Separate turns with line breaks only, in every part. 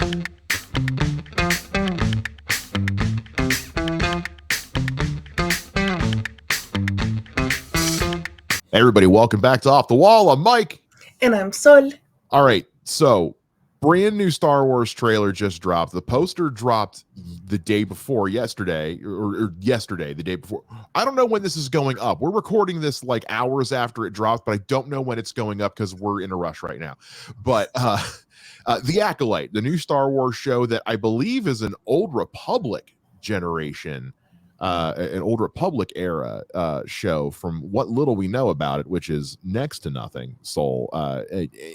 Hey everybody, welcome back to Off the Wall. I'm Mike.
And I'm Sol.
All right, so brand new Star Wars trailer just dropped. The poster dropped the day before yesterday, or yesterday, the day before. I don't know when this is going up. We're recording this like hours after it dropped, but I don't know when it's going up because we're in a rush right now. But The ACOLYTE, the new Star Wars show that I believe is an Old Republic generation, an Old Republic era show from what little we know about it, which is next to nothing. Sol,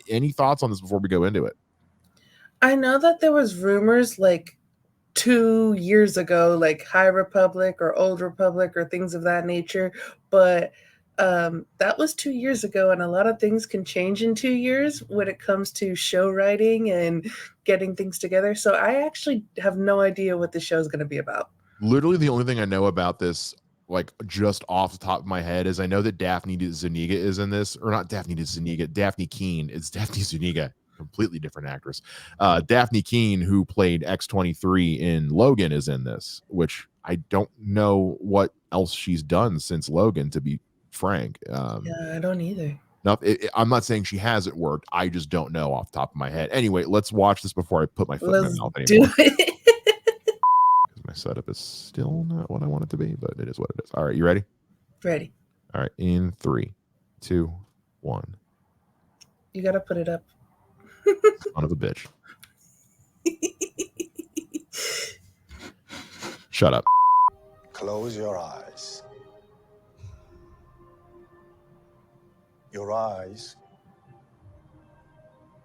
any thoughts on this before we go into it?
I know that there was rumors like 2 years ago, like High Republic or Old Republic or things of that nature, but that was 2 years ago, and a lot of things can change in 2 years when it comes to show writing and getting things together. So I actually have no idea what the show is going to be about.
Literally the only thing I know about this, like just off the top of my head, is I know that Daphne Zuniga is in this, or not Daphne Zuniga, Daphne Keene. It's Daphne Zuniga, completely different actress. Daphne Keene, who played X-23 in Logan, is in this, which I don't know what else she's done since Logan, to be frank.
Yeah, I don't either.
No, I'm not saying she hasn't worked. I just don't know off the top of my head. Anyway, let's watch this before I put my foot in my mouth anymore.
Do it.
My setup is still not what I want it to be, but it is what it is. All right, you ready?
Ready.
All right, in 3, 2, 1.
You gotta put it up.
Son of a bitch. Shut up.
Close your eyes. Your eyes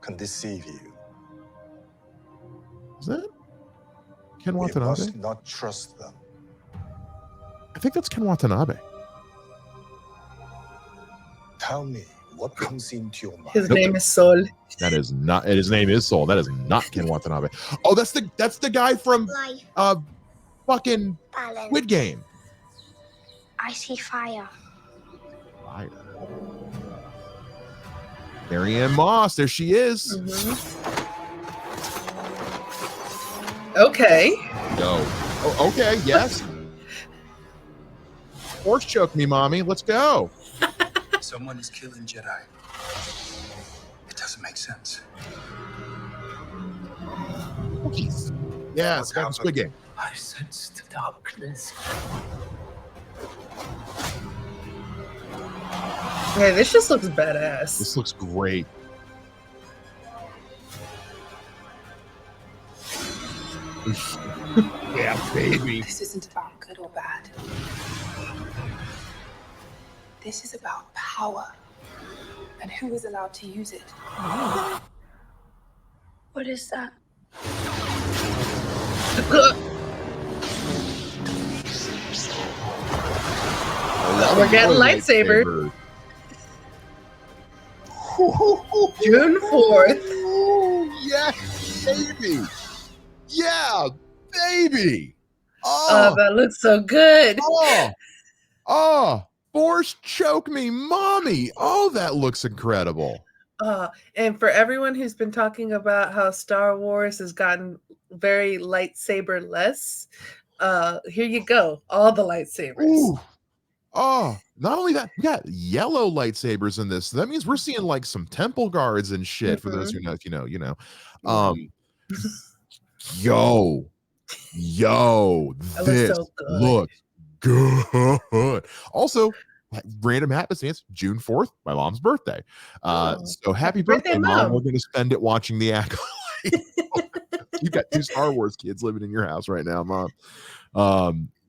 can deceive you.
Is that Ken
You
Watanabe?
must not trust them.
I think that's Ken Watanabe.
Tell me what comes into your mind.
His name is Sol.
That is not. His name is Sol. That is not Ken Watanabe. Oh, that's the guy from fucking
Balance.
Squid Game.
I see fire.
Fire. Marianne Moss. There she is.
Mm-hmm. Okay.
Yo. Oh, okay. Yes. Horse choke me, mommy. Let's go.
Someone is killing Jedi. It doesn't make sense.
Cookies. Yeah, it's got Squid Game.
I sense the darkness.
Yeah, this just looks badass.
This looks great. Yeah, baby.
This isn't about good or bad. This is about power and who is allowed to use it.
What is that?
We're getting lightsaber. June 4th.
Yeah, baby. Yeah, baby.
Oh, that looks so good.
Force choke me, mommy. Oh, that looks incredible.
And for everyone who's been talking about how Star Wars has gotten very lightsaber less, here you go. All the lightsabers.
Ooh. Oh, not only that, we got yellow lightsabers in this. That means we're seeing like some temple guards and shit. For those who know, if you know, you know. Yo, this
so good.
looks good. Also, random happenstance, June 4th, my mom's birthday. So happy birthday, Mom. We're gonna spend it watching the ACOLYTE. You got 2 Star Wars kids living in your house right now, Mom.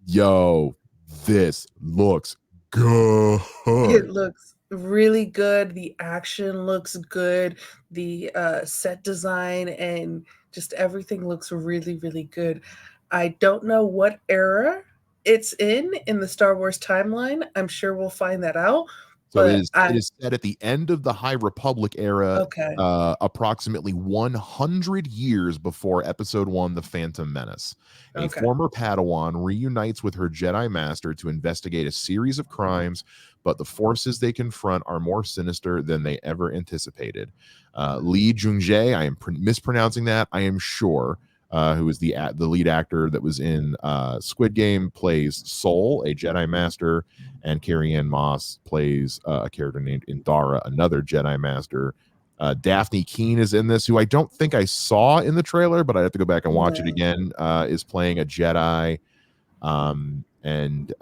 Yo, this looks good.
It looks really good. The action looks good. The set design and just everything looks really, really good. I don't know what era it's in the Star Wars timeline. I'm sure we'll find that out.
So
But
it is set at the end of the High Republic era,
okay.
approximately 100 years before Episode 1, The Phantom Menace. A
Okay.
former Padawan reunites with her Jedi Master to investigate a series of crimes, but the forces they confront are more sinister than they ever anticipated. Lee Jung-jae, I am mispronouncing that, I am sure, who is the lead actor that was in Squid Game, plays Sol, a Jedi Master, and Carrie-Anne Moss plays a character named Indara, another Jedi Master. Daphne Keene is in this, who I don't think I saw in the trailer, but I have to go back and watch it again. Is playing a Jedi, and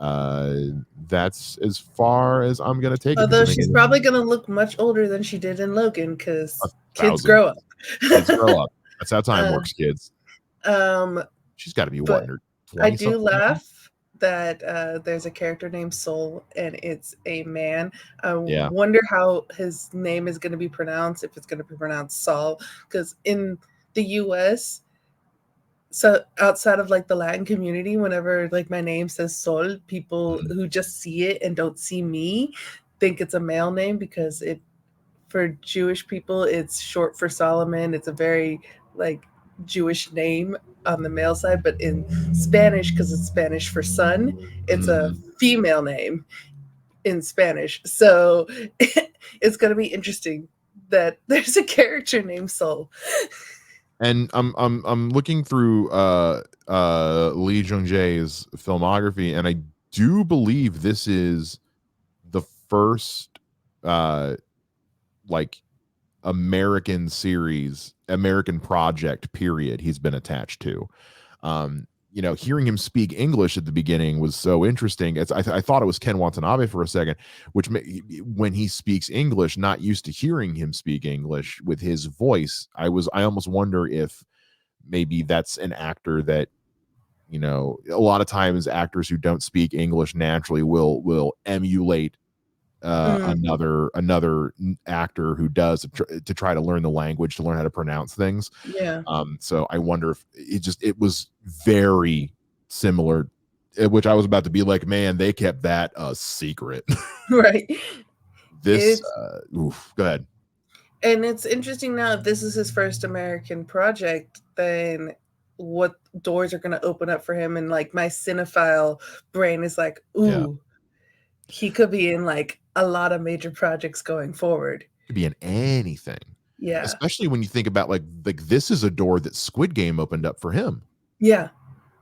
that's as far as I'm gonna take it.
Although she's probably gonna look much older than she did in Logan, because kids
1,000.
grow up.
Kids grow up. That's how time works, kids. She's got to be what, in her 20
I do laugh that there's a character named Soul and it's a man. I wonder how his name is going to be pronounced, if it's going to be pronounced Saul, because in the US, so outside of like the Latin community, whenever like my name says Sol, people who just see it and don't see me think it's a male name, because it, for Jewish people, it's short for Solomon. It's a very like Jewish name on the male side, but in Spanish, because it's Spanish for son, it's a female name in Spanish. So it's going to be interesting that there's a character named Soul.
And I'm looking through Lee Jung-jae's filmography, and I do believe this is the first like American series, American project period he's been attached to. Hearing him speak English at the beginning was so interesting. I thought it was Ken Watanabe for a second, which when he speaks English, not used to hearing him speak English with his voice, I almost wonder if maybe that's an actor that, a lot of times actors who don't speak English naturally will emulate another actor who does, to try to learn the language, to learn how to pronounce things. So I wonder if it was very similar, which I was about to be like, man, they kept that a secret.
Right.
Go ahead.
And it's interesting now, if this is his first American project, then what doors are going to open up for him. And like my cinephile brain is like, ooh, he could be in like a lot of major projects going forward.
Could be in anything.
Yeah.
Especially when you think about like this is a door that Squid Game opened up for him.
Yeah.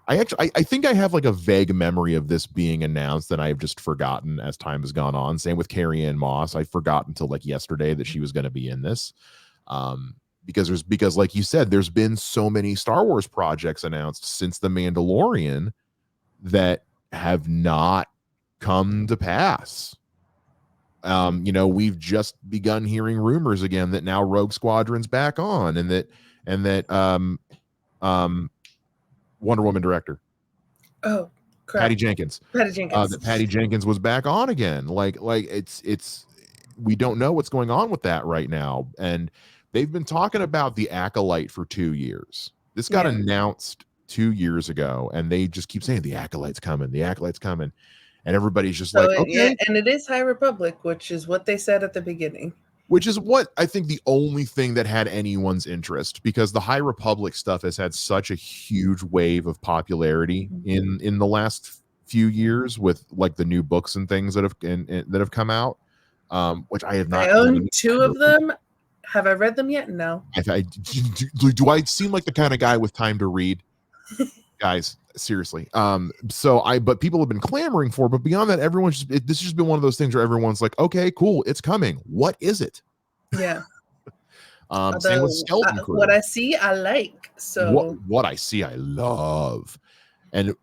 I think I have like a vague memory of this being announced that I've just forgotten as time has gone on. Same with Carrie-Anne Moss. I forgot until like yesterday that she was going to be in this. Because like you said, there's been so many Star Wars projects announced since The Mandalorian that have not come to pass. We've just begun hearing rumors again that now Rogue Squadron's back on, and that Wonder Woman director, Patty Jenkins, that Patty Jenkins was back on again. Like it's we don't know what's going on with that right now, and they've been talking about the ACOLYTE for 2 years. This got announced 2 years ago, and they just keep saying the ACOLYTE's coming, the ACOLYTE's coming. And everybody's just like, okay.
Yeah, and it is High Republic, which is what they said at the beginning.
Which is what I think the only thing that had anyone's interest, because the High Republic stuff has had such a huge wave of popularity in the last few years with like the new books and things that have come out, which I have not.
I own 2 of them. Have I read them yet? No.
Do I seem like the kind of guy with time to read? Guys, seriously. But people have been clamoring for, but beyond that, this has just been one of those things where everyone's like, okay, cool, it's coming. What is it?
Yeah.
Same with Skeleton Crew.
What I see, I like. So
what I see, I love. And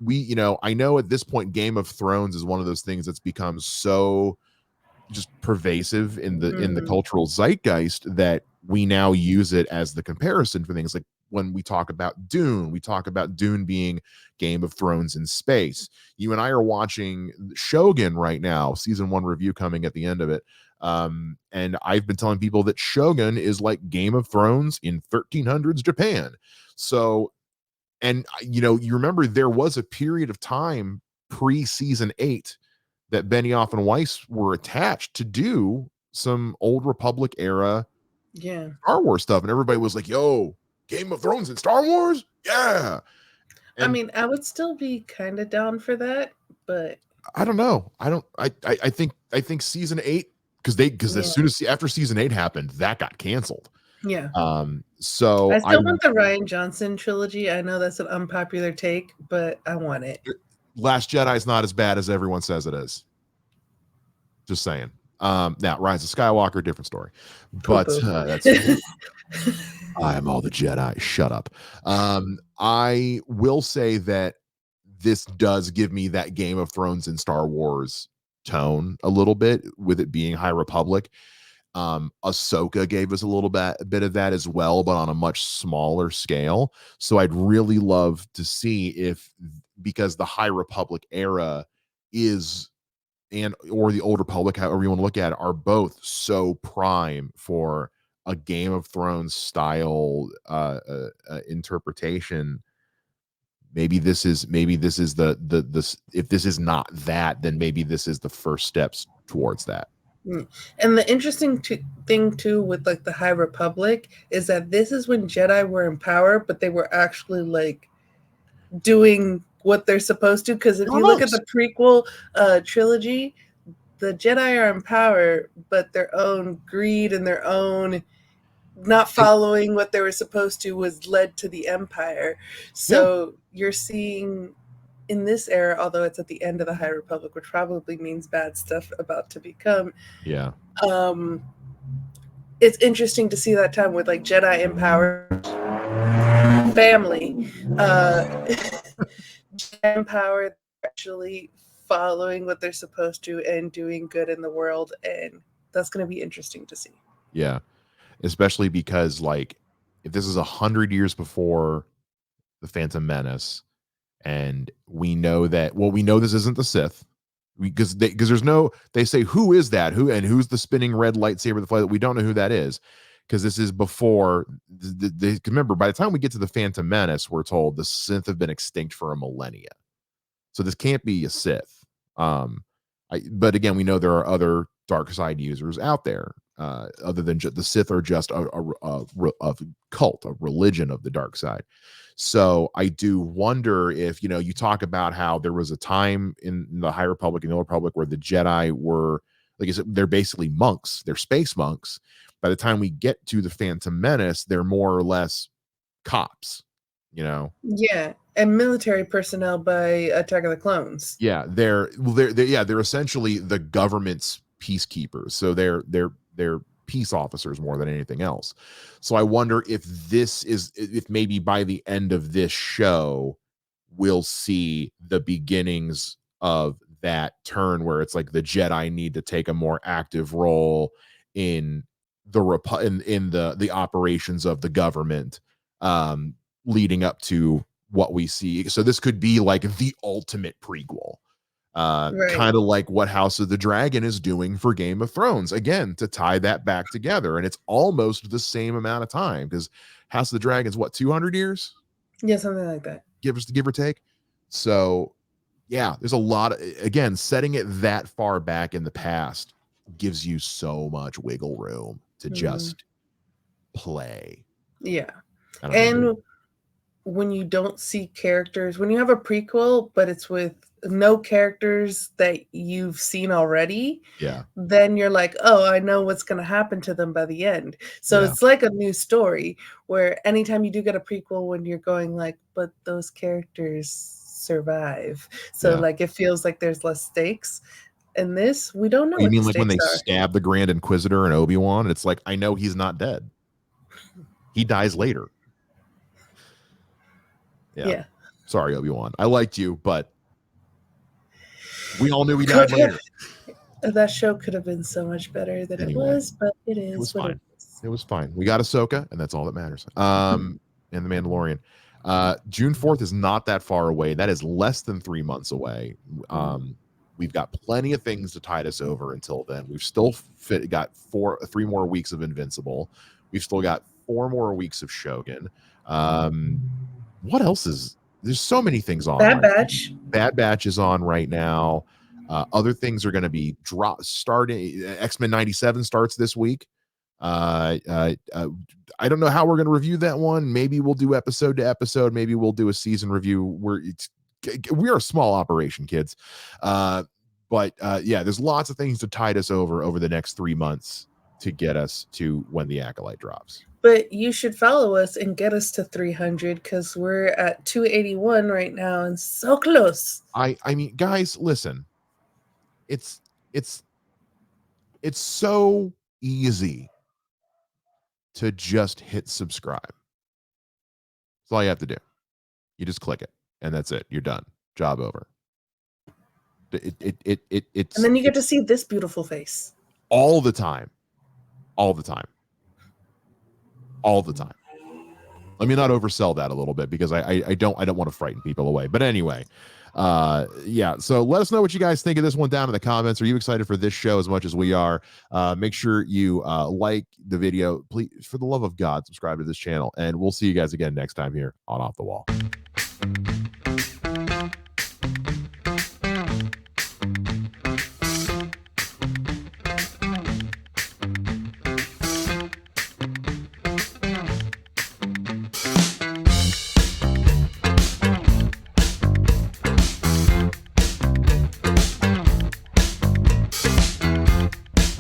I know at this point, Game of Thrones is one of those things that's become so just pervasive in the cultural zeitgeist that we now use it as the comparison for things. Like when we talk about Dune being Game of Thrones in space. You and I are watching Shogun right now, season 1 review coming at the end of it. And I've been telling people that Shogun is like Game of Thrones in 1300s Japan. So, and you remember there was a period of time pre-season 8 that Benioff and Weiss were attached to do some old Republic era
Yeah.
Star Wars stuff, and everybody was like, "Yo, Game of Thrones and Star Wars, yeah."
I
And
mean, I would still be kind of down for that, but
I don't know. I think season 8 because
yeah.
as soon as after season 8 happened, that got canceled.
Yeah.
So
I still want the Rian Johnson trilogy. I know that's an unpopular take, but I want it.
Last Jedi is not as bad as everyone says it is. Just saying. Now Rise of Skywalker, different story. But that's I am all the Jedi. Shut up. I will say that this does give me that Game of Thrones and Star Wars tone a little bit, with it being High Republic. Ahsoka gave us a little bit of that as well, but on a much smaller scale. So I'd really love to see if, because the High Republic era is, and or the Old Republic, however you want to look at it, are both so prime for a Game of Thrones style interpretation. Maybe this is the if this is not that, then maybe this is the first steps towards that.
And the interesting thing too with like the High Republic is that this is when Jedi were in power, but they were actually like doing what they're supposed to. Because if you look at the prequel trilogy, the Jedi are in power, but their own greed and their own not following what they were supposed to was led to the Empire. So you're seeing in this era, although it's at the end of the High Republic, which probably means bad stuff about to become.
Yeah.
It's interesting to see that time with like Jedi empowered family, Jedi empowered, actually following what they're supposed to and doing good in the world, and that's going to be interesting to see.
Yeah, especially because like if this is 100 years before the Phantom Menace, and we know that, well, we know this isn't the Sith, because there's no, they say who is that, who's the spinning red lightsaber that flies, we don't know who that is, because this is before remember, by the time we get to the Phantom Menace, we're told the Sith have been extinct for a millennia, so this can't be a Sith. But again, we know there are other dark side users out there, other than the Sith are just a cult, a religion of the dark side. So I do wonder if, you talk about how there was a time in the High Republic and the Old Republic where the Jedi were, like I said, they're basically monks, they're space monks. By the time we get to the Phantom Menace, they're more or less cops,
Yeah, and military personnel by Attack of the Clones.
Yeah, they're essentially the government's peacekeepers. So they're peace officers more than anything else. So I wonder if maybe by the end of this show, we'll see the beginnings of that turn where it's like the Jedi need to take a more active role in the operations of the government, leading up to what we see. So this could be like the ultimate prequel. Right. Kind of like what House of the Dragon is doing for Game of Thrones, again, to tie that back together. And it's almost the same amount of time, because House of the Dragon's what, 200 years?
Yeah, something like that.
Give or take. So yeah, there's a lot of, again, setting it that far back in the past gives you so much wiggle room to just play.
Yeah. And when you don't see characters, when you have a prequel, but it's with no characters that you've seen already, then you're like, oh, I know what's going to happen to them by the end. So it's like a new story, where anytime you do get a prequel, when you're going like, but those characters survive. So like, it feels like there's less stakes. In this, we don't know.
You mean like when they stab the Grand Inquisitor and Obi-Wan, it's like, I know he's not dead. He dies later. Yeah. Sorry, Obi-Wan. I liked you, but we all knew he died later.
That show could have been so much better than it was, but it is.
It was fine. It was fine. We got Ahsoka, and that's all that matters. And The Mandalorian. June 4th is not that far away. That is less than 3 months away. We've got plenty of things to tide us over until then. We've still got 3 more weeks of Invincible. We've still got 4 more weeks of Shogun. What else is there's so many things on.
Bad Batch.
Bad Batch is on right now. Other things are going to be starting. X-Men 97 starts this week. I don't know how we're going to review that one. Maybe we'll do episode to episode. Maybe we'll do a season review. We are a small operation, kids. But yeah, there's lots of things to tide us over the next 3 months to get us to when the Acolyte drops.
But you should follow us and get us to 300 because we're at 281 right now and so close.
I mean, guys, listen. It's so easy to just hit subscribe. That's all you have to do. You just click it, and that's it. You're done. Job over. It's
and then you get to see this beautiful face
all the time. All the time. All the time. Let me not oversell that a little bit because I don't want to frighten people away. But anyway, yeah. So let us know what you guys think of this one down in the comments. Are you excited for this show as much as we are? Make sure you like the video. Please, for the love of God, subscribe to this channel, and we'll see you guys again next time here on Off the Wall.